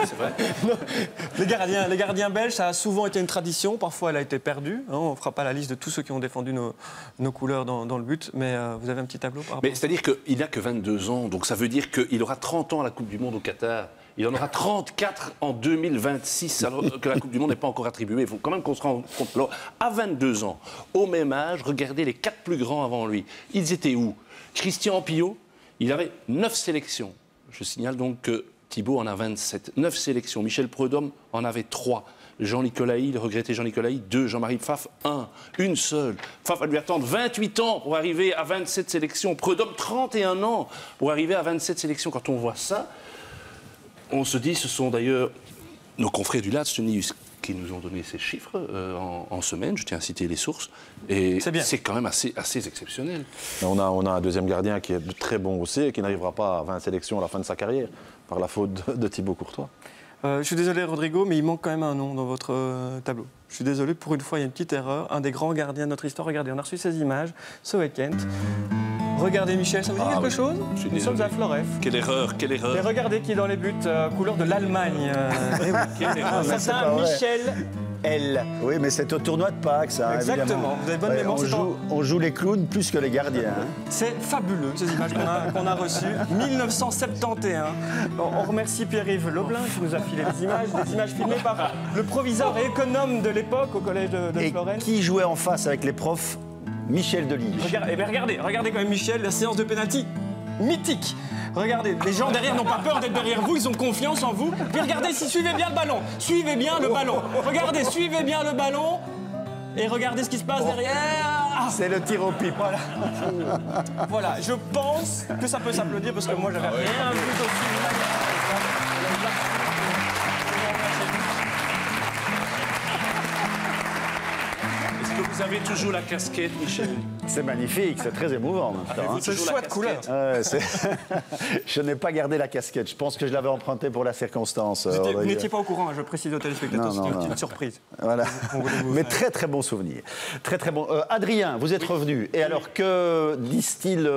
C'est vrai. Les gardiens belges, ça a souvent été une tradition. Parfois, elle a été perdue. Hein, on ne fera pas la liste de tous ceux qui ont défendu nos couleurs dans le but. Mais vous avez un petit tableau par rapport. Mais c'est-à-dire qu'il n'a que 22 ans. Donc ça veut dire qu'il aura 30 ans à la Coupe du Monde au Qatar. Il en aura 34 en 2026, alors que la Coupe du Monde n'est pas encore attribuée. Il faut quand même qu'on se rende compte. Alors, à 22 ans, au même âge, regardez les 4 plus grands avant lui. Ils étaient où? Christian Pillot, il avait 9 sélections. Je signale donc que Thibaut en a 27. 9 sélections. Michel Prudhomme en avait 3. Jean Nicolaï, le regretté Jean Nicolaï, 2. Jean-Marie Pfaff, 1. Une seule. Pfaff va lui attendre 28 ans pour arriver à 27 sélections. Prudhomme, 31 ans pour arriver à 27 sélections. Quand on voit ça, on se dit, ce sont d'ailleurs nos confrères du Laatste Nieuws qui nous ont donné ces chiffres en semaine. Je tiens à citer les sources. Et c'est quand même assez exceptionnel. On a un deuxième gardien qui est très bon aussi et qui n'arrivera pas à 20 sélections à la fin de sa carrière par la faute de Thibaut Courtois. Je suis désolé, Rodrigo, mais il manque quand même un nom dans votre tableau. Je suis désolé, pour une fois, il y a une petite erreur. Un des grands gardiens de notre histoire. Regardez, on a reçu ces images. Soe Kent. Regardez, Michel, ça vous dit quelque chose? Nous sommes à Floref. Quelle erreur, quelle erreur. Et regardez qui est dans les buts, couleur de l'Allemagne. Quelle erreur. Certain Michel L. Oui, mais c'est au tournoi de Pâques, ça. Exactement, évidemment. vous avez bonne mémoire. On joue les clowns plus que les gardiens. Hein. C'est fabuleux, ces images qu'on a reçues. 1971. On remercie Pierre-Yves Loblin qui nous a filé des images filmées par le proviseur et économe de l'époque au collège de Florence. Qui jouait en face avec les profs? Michel Delige. Regardez quand même Michel, la séance de pénalty mythique. Regardez, les gens derrière n'ont pas peur d'être derrière vous, ils ont confiance en vous. Puis regardez, suivez bien le ballon. Suivez bien le ballon. Regardez, suivez bien le ballon. Et regardez ce qui se passe derrière. Ah, c'est le tir au pipe. Voilà. Voilà, je pense que ça peut s'applaudir parce que moi j'avais rien vu aussi. Vous avez toujours la casquette, Michel. C'est magnifique, c'est très émouvant. C'est une chouette couleur. Je n'ai pas gardé la casquette. Je pense que je l'avais empruntée pour la circonstance. Vous n'étiez pas au courant, je précise aux téléspectateurs, c'était une petite surprise. Voilà. Mais très très bon souvenir. Très très bon. Adrien, vous êtes revenu. Et alors, que disent-ils